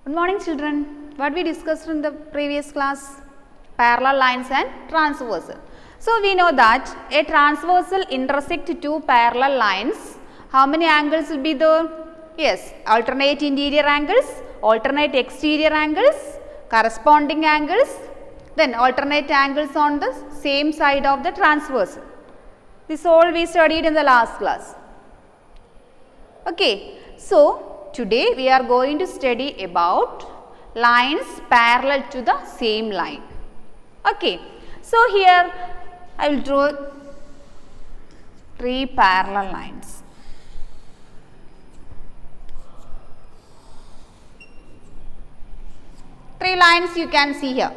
Good morning children. What we discussed in the previous class? Parallel lines and transversal. So we know that a transversal intersect two parallel lines. How many angles will be there? Yes, alternate interior angles, alternate exterior angles, corresponding angles, then alternate angles on the same side of the transversal. This all we studied in the last class. Okay, so today we are going to study about lines parallel to the same line. Okay, so here I will draw three parallel lines. Three lines you can see here.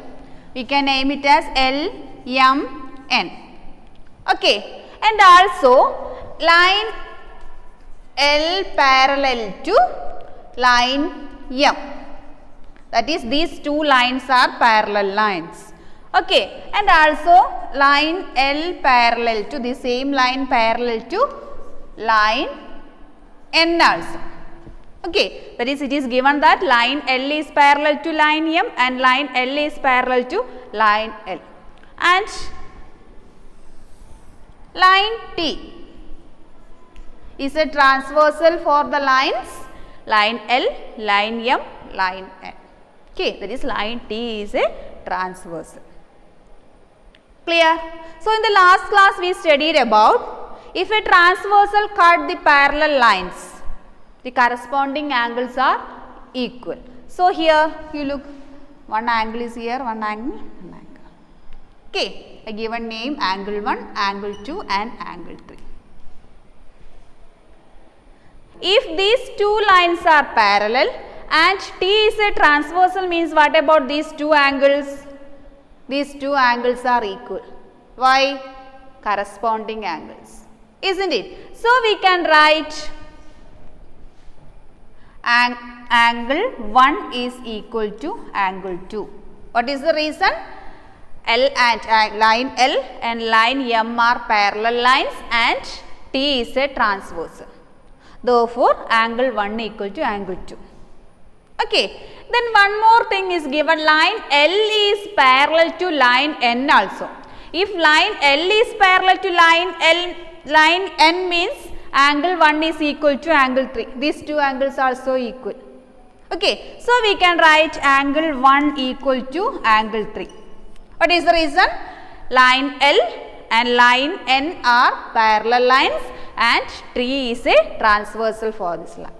We can name it as L, M, N. Okay, and also line L parallel to line M. That is, these two lines are parallel lines. Okay, and also line L parallel to the same line parallel to line N also. Okay, that is, it is given that line L is parallel to line M and line L is parallel to line L. And line T is a transversal for the lines line L, line M, line N. Okay, that is line T is a transversal. Clear? So in the last class we studied about if a transversal cut the parallel lines, the corresponding angles are equal. So here you look, one angle is here, one angle, one angle. Okay, I give a name angle 1, angle 2 and angle 3. If these two lines are parallel and T is a transversal, means what about these two angles? These two angles are equal. Why? Corresponding angles, isn't it? So we can write angle 1 is equal to angle 2. What is the reason? L and line L and line M are parallel lines and T is a transversal. Therefore, angle 1 equal to angle 2. Okay. Then one more thing is given, line L is parallel to line N also. If line L is parallel to line N means angle 1 is equal to angle 3. These two angles are also equal. Okay. So, we can write angle 1 equal to angle 3. What is the reason? Line L and line N are parallel lines and T is a transversal for this line.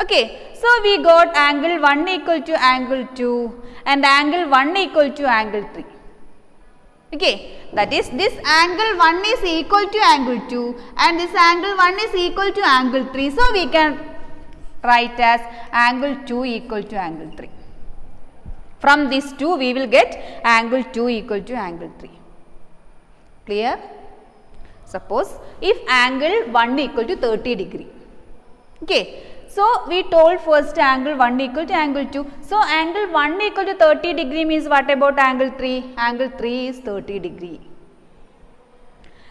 Okay, so we got angle 1 equal to angle 2 and angle 1 equal to angle 3. Okay, that is, this angle 1 is equal to angle 2 and this angle 1 is equal to angle 3. So we can write as angle 2 equal to angle 3. From these two we will get angle 2 equal to angle 3. Clear? Suppose if angle 1 equal to 30 degree. Okay. So we told first angle 1 equal to angle 2. So angle 1 equal to 30 degree means what about angle 3? Angle 3 is 30 degree.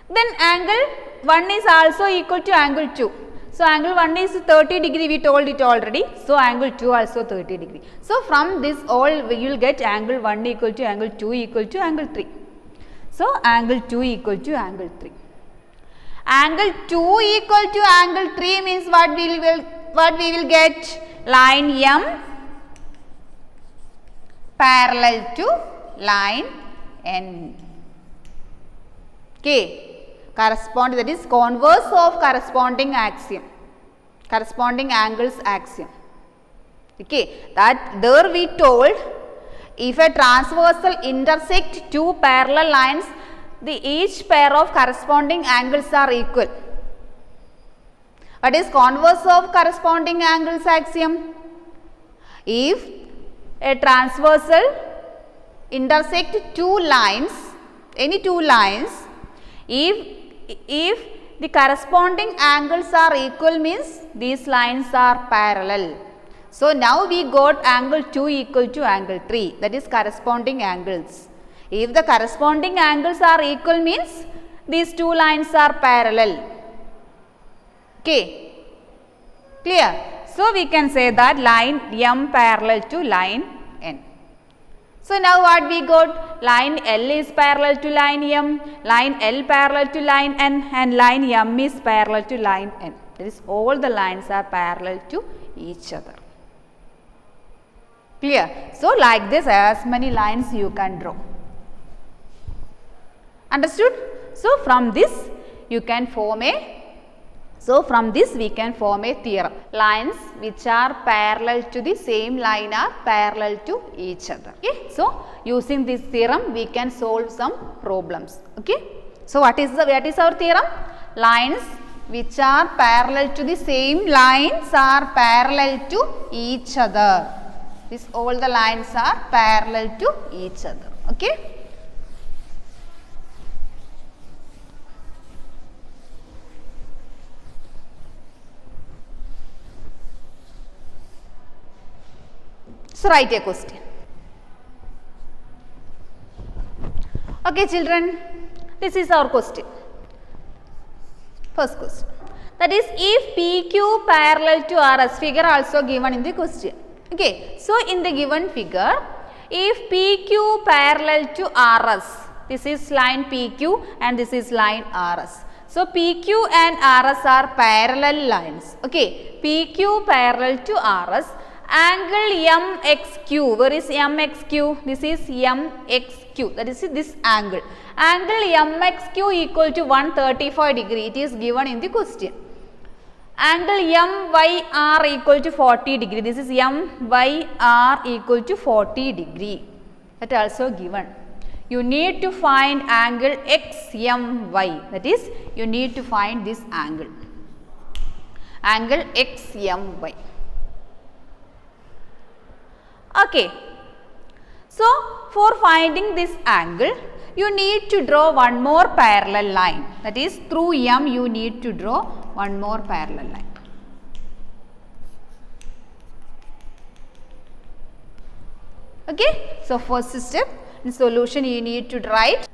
Then angle 1 is also equal to angle 2. So angle 1 is 30 degree, we told it already. So angle 2 also 30 degree. So from this all you will get angle 1 equal to angle 2 equal to angle 3. So angle 2 equal to angle 3. Angle 2 equal to angle 3 means what we will get? Line M parallel to line N. Okay. Correspond, that is converse of corresponding axiom. Corresponding angles axiom. Okay. That there we told if a transversal intersect two parallel lines, each pair of corresponding angles are equal. What is converse of corresponding angles axiom? If a transversal intersect two lines, any two lines, if the corresponding angles are equal means these lines are parallel. So now we got angle 2 equal to angle 3, that is corresponding angles. If the corresponding angles are equal means these two lines are parallel. Okay. Clear? So we can say that line M parallel to line N. So now what we got? Line L is parallel to line M, line L parallel to line N, and line M is parallel to line N. That is, all the lines are parallel to each other. Clear? So like this, as many lines you can draw. Understood? So from this you can form a we can form a theorem. Lines which are parallel to the same line are parallel to each other. Okay. So using this theorem we can solve some problems. Okay. So what is our theorem? Lines which are parallel to the same lines are parallel to each other. All the lines are parallel to each other. Okay. So write a question. Okay children, this is our question. First question. That is, if PQ parallel to RS, figure also given in the question. Okay. So in the given figure, if PQ parallel to RS, this is line PQ and this is line RS. So PQ and RS are parallel lines. Okay. PQ parallel to RS. Angle MXQ, where is MXQ? This is MXQ, that is this angle. Angle MXQ equal to 135 degree, it is given in the question. Angle MYR equal to 40 degree, this is MYR equal to 40 degree, that also given. You need to find angle XMY, that is, you need to find this angle. Angle XMY. Okay. So for finding this angle, you need to draw one more parallel line. That is, through M you need to draw one more parallel line. Okay. So first step, in solution you need to write.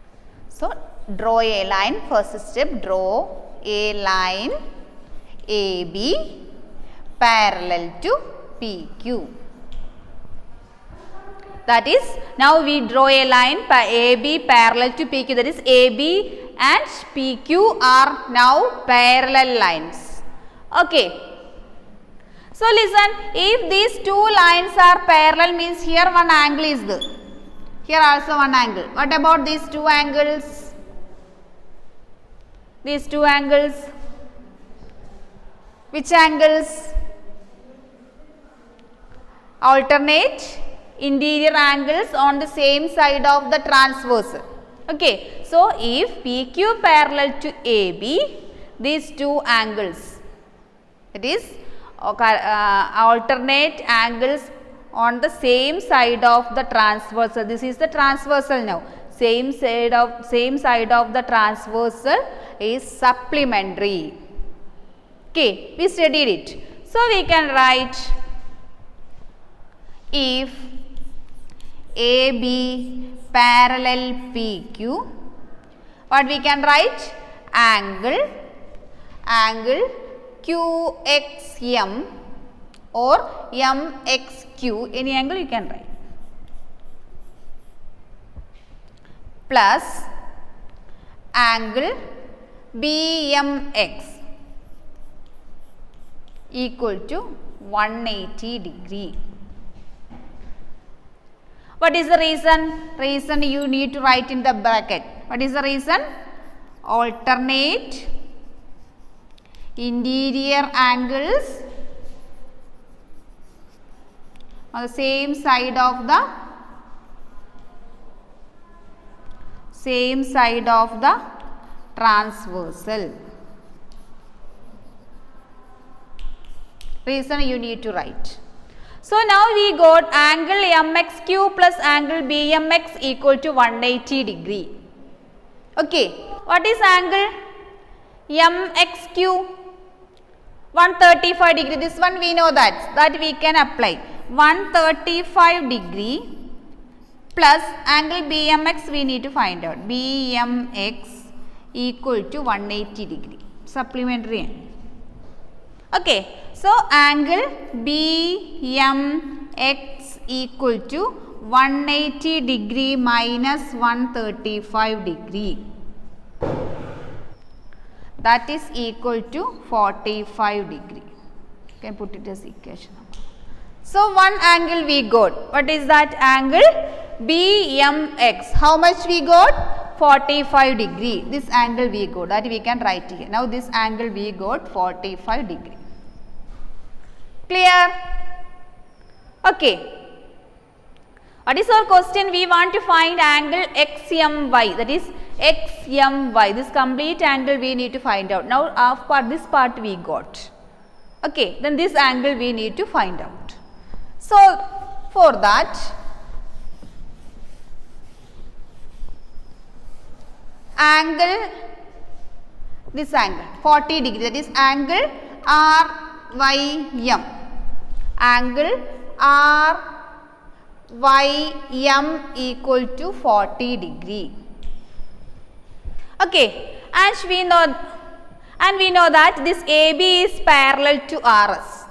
So draw a line. First step, draw a line AB parallel to PQ. That is, now we draw a line AB parallel to PQ, that is AB and PQ are now parallel lines. Okay. So listen, if these two lines are parallel means here one angle is there. Here also one angle. What about these two angles? These two angles. Which angles? Alternate interior angles on the same side of the transversal. Okay. So if PQ parallel to AB, these two angles, it is alternate angles on the same side of the transversal. This is the transversal now. Same side of the transversal is supplementary. Okay, we studied it. So we can write, if AB parallel PQ, what we can write? Angle QXM or MXQ, any angle you can write, plus angle BMX equal to 180 degree. What is the reason? Reason you need to write in the bracket. What is the reason? Alternate interior angles on the same side of the transversal. Reason you need to write. So now we got angle MXQ plus angle BMX equal to 180 degree. Okay. What is angle MXQ? 135 degree. This one we know that we can apply. 135 degree plus angle BMX we need to find out. BMX equal to 180 degree. Supplementary. Okay, so angle BMX equal to 180 degree minus 135 degree. That is equal to 45 degree. You can put it as equation. So one angle we got. What is that angle? BMX. How much we got? 45 degree. This angle we got. That we can write here. Now this angle we got 45 degree. Clear? Okay. What is our question? We want to find angle XMY. That is XMY. This complete angle we need to find out. Now this part we got. Okay. Then this angle we need to find out. So for that, angle, this angle 40 degree, that is angle RYM. Angle RYM equal to 40 degree. Okay, and we know that this AB is parallel to RS.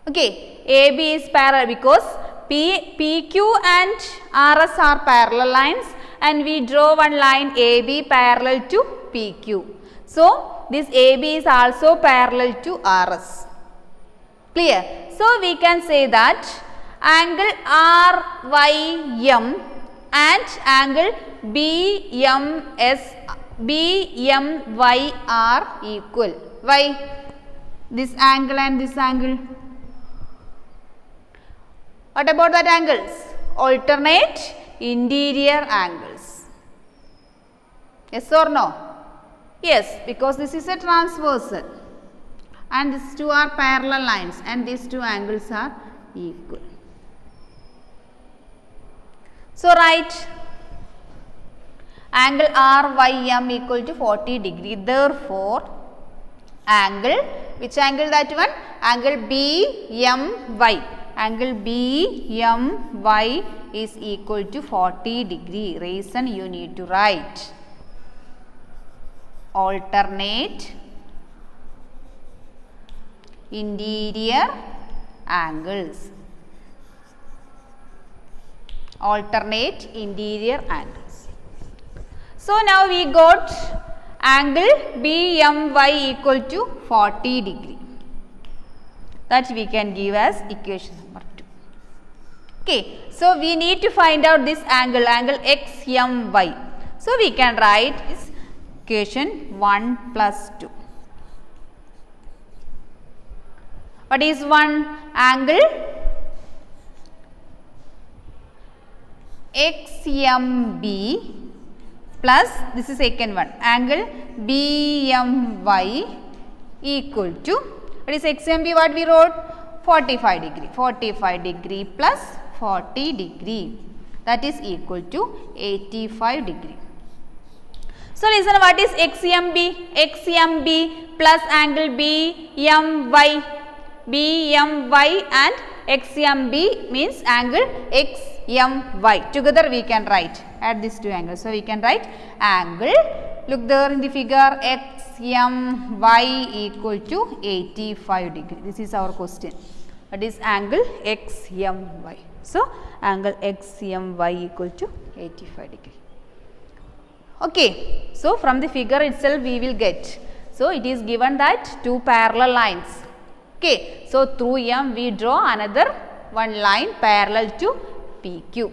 Okay, AB is parallel because PQ and RS are parallel lines, and we draw one line AB parallel to PQ. So this AB is also parallel to RS. Clear? So we can say that angle RYM and angle BMY are equal. Why? This angle and this angle. What about that angles? Alternate interior angles. Yes or no? Yes, because this is a transversal and these two are parallel lines and these two angles are equal. So write angle RYM equal to 40 degree. Therefore, angle, which angle that one? Angle BMY. Angle BMY is equal to 40 degree. Reason you need to write alternate interior angles. Alternate interior angles. So now we got angle BMY equal to 40 degree. That we can give as equation number 2. Okay, so we need to find out this angle, angle XMY. So we can write this equation 1 plus 2. What is one? Angle XMB plus, this is second one, angle BMY equal to, what is XMB, what we wrote? 45 degree. 45 degree plus 40 degree, that is equal to 85 degree. So listen, what is XMB? XMB plus angle BMY. BMY and XMB means angle XMY. Together we can write, add these two angles. So we can write angle, look there in the figure, XMY equal to 85 degree. This is our question. What is angle XMY? So angle XMY equal to 85 degree. Okay. So from the figure itself we will get. So it is given that two parallel lines. Okay. So through M we draw another one line parallel to PQ.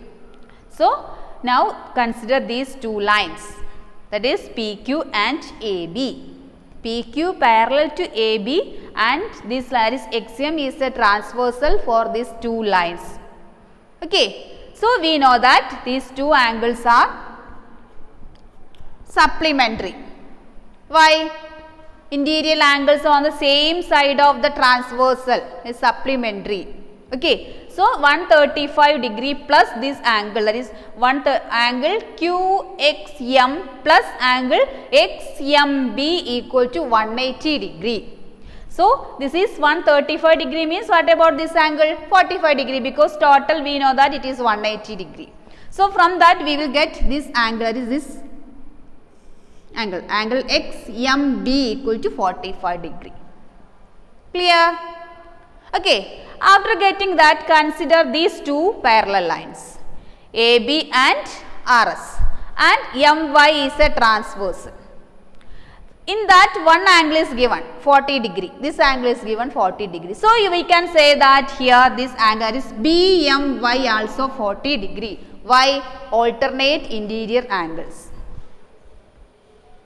So now consider these two lines, that is PQ and AB. PQ parallel to AB and this line is XM is a transversal for these two lines. Okay. So we know that these two angles are supplementary. Why? Interior angles on the same side of the transversal is supplementary. Okay. So 135 degree plus this angle, that is angle QXM plus angle XMB equal to 180 degree. So this is 135 degree means what about this angle? 45 degree, because total we know that it is 180 degree. So from that we will get this angle, that is this angle, angle XMB equal to 45 degree. Clear? Okay. After getting that, consider these two parallel lines, AB and RS, and MY is a transversal. In that, one angle is given 40 degree. This angle is given 40 degree. So, we can say that here this angle is BMY also 40 degree. Why? Alternate interior angles.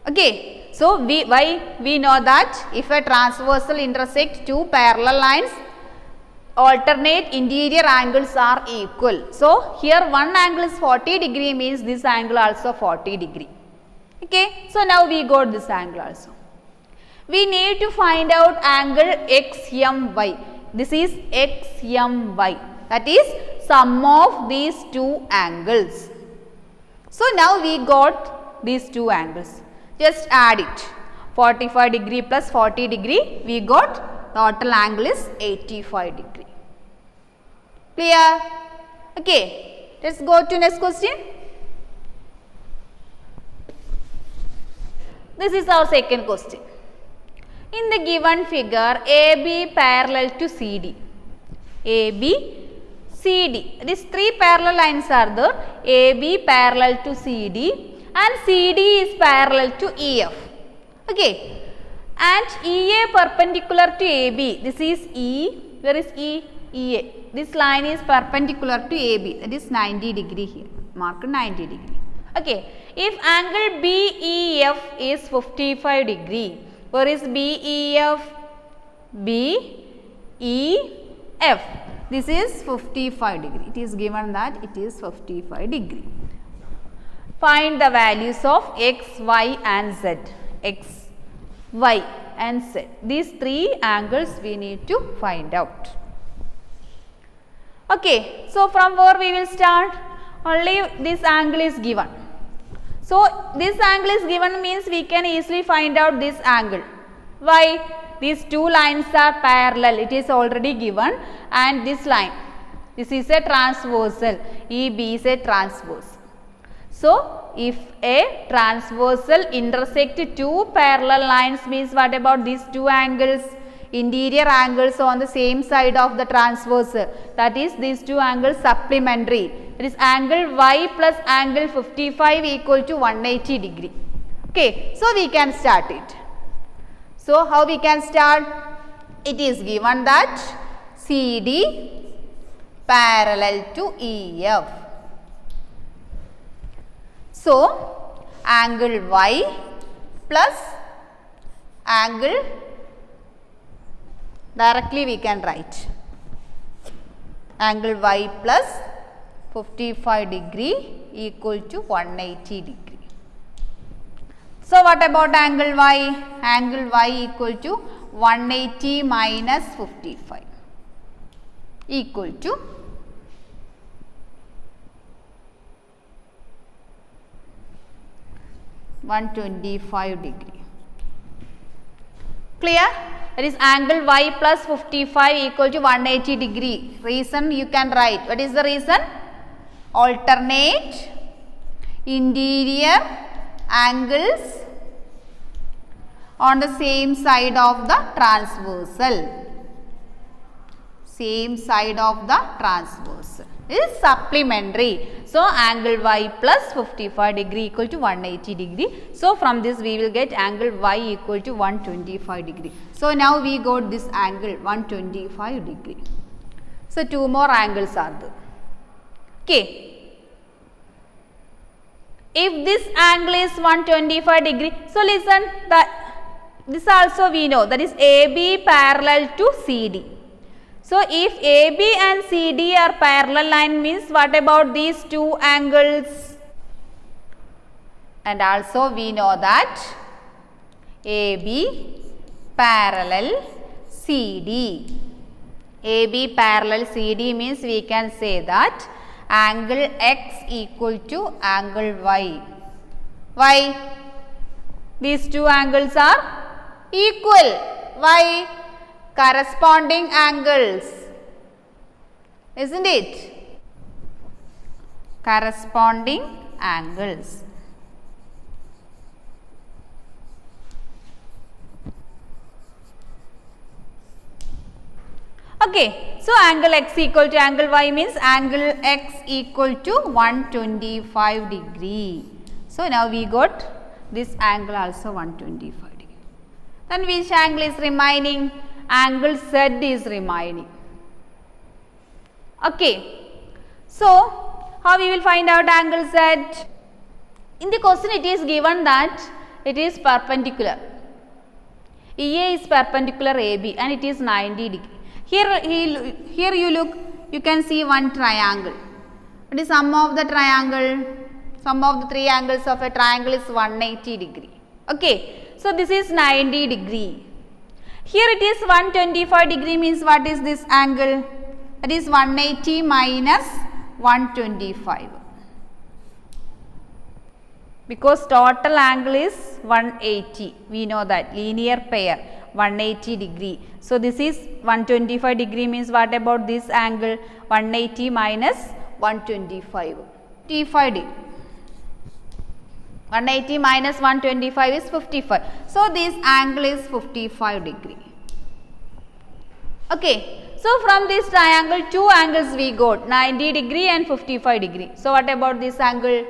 Okay. So, we know that if a transversal intersects two parallel lines, alternate interior angles are equal. So, here one angle is 40 degree means this angle also 40 degree. Okay. So, now we got this angle also. We need to find out angle XMY. This is XMY. That is sum of these two angles. So, now we got these two angles. Just add it. 45 degree plus 40 degree. We got total angle is 85 degree. Clear? Okay. Let's go to next question. This is our second question. In the given figure, AB parallel to CD. AB, CD. These three parallel lines are there. AB parallel to CD and CD is parallel to EF. Okay. And EA perpendicular to AB. This is E. Where is E? EA. This line is perpendicular to AB. That is 90 degree here. Mark 90 degree. Okay. If angle BEF is 55 degree, where is BEF? BEF. This is 55 degree. It is given that it is 55 degree. Find the values of X, Y and Z. X, Y and Z. These three angles we need to find out. Okay. So, from where we will start? Only this angle is given. So, this angle is given means we can easily find out this angle. Why? These two lines are parallel. It is already given, and this line. This is a transversal. EB is a transverse. So, if a transversal intersect two parallel lines means what about these two angles? Interior angles on the same side of the transversal. That is these two angles supplementary. It is angle Y plus angle 55 equal to 180 degree. Okay. So, we can start it. So, how we can start? It is given that CD parallel to EF. So, angle Y plus angle, directly we can write angle Y plus 55 degree equal to 180 degree. So, what about angle Y? Angle Y equal to 180 minus 55 equal to 125 degree. Clear? That is angle Y plus 55 equal to 180 degree. Reason you can write. What is the reason? Alternate interior angles on the same side of the transversal. Same side of the transversal. It is supplementary. So, angle Y plus 55 degree equal to 180 degree. So, from this we will get angle Y equal to 125 degree. So, now we got this angle 125 degree. So, two more angles are there. Okay. If this angle is 125 degree, so listen, this also we know, that is AB parallel to CD. So, if AB and CD are parallel line means what about these two angles? And also we know that AB parallel CD. AB parallel CD means we can say that angle X equal to angle Y. Why? These two angles are equal. Why? Corresponding angles, isn't it? Corresponding angles. Okay, so angle x equal to angle y means angle x equal to 125 degree. So now we got this angle also 125 degree. Then which angle is remaining? Angle z is remaining. Okay, so how we will find out angle z? In the question it is given that it is perpendicular. EA is perpendicular AB and it is 90 degree. Here you look, you can see one triangle. What is sum of the triangle? Sum of the three angles of a triangle is 180 degree. Okay, so this is 90 degree. Here it is 125 degree means what is this angle? That is 180 minus 125. Because total angle is 180, we know that, linear pair 180 degree. So this is 125 degree means what about this angle? 180 minus 125. 180 minus 125 is 55. So this angle is 55 degree. Okay. So from this triangle two angles we got, 90 degree and 55 degree. So what about this angle?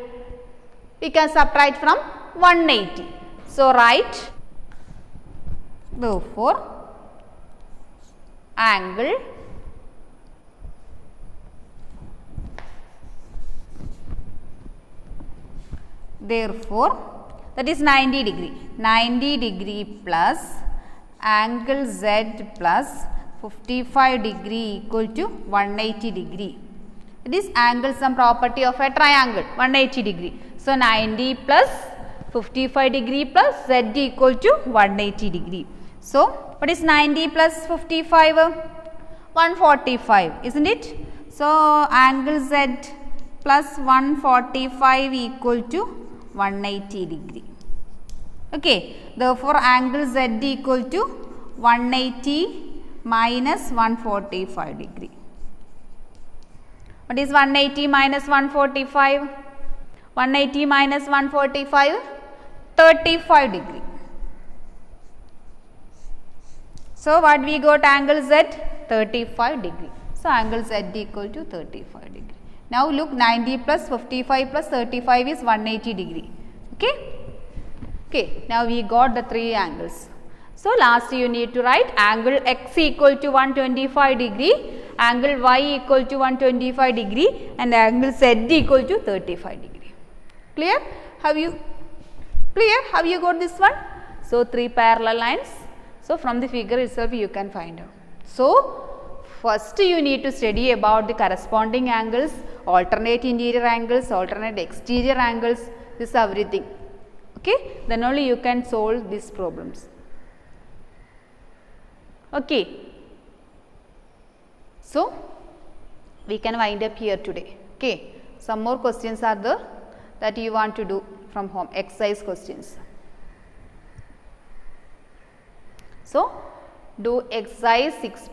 We can subtract from 180. So write, therefore angle that is 90 degree. 90 degree plus angle z plus 55 degree equal to 180 degree. It is angle some property of a triangle 180 degree. So 90 plus 55 degree plus z equal to 180 degree. So what is 90 plus 55? 145, isn't it? So angle z plus 145 equal to 180 degree. Okay, therefore angle z equal to 180 minus 145 degree. What is 180 minus 145? 180 minus 145, 35 degree. So what we got angle z? 35 degree. So angle z equal to 35 degree. Now look, 90 plus 55 plus 35 is 180 degree. Okay. Okay. Now we got the three angles. So last you need to write angle x equal to 125 degree, angle y equal to 125 degree and angle z equal to 35 degree. Clear? Have you got this one? So three parallel lines. So from the figure itself you can find out. So first you need to study about the corresponding angles, alternate interior angles, alternate exterior angles, this is everything. Okay? Then only you can solve these problems. Okay. So we can wind up here today. Okay. Some more questions are there that you want to do from home, exercise questions. So do exercise 6.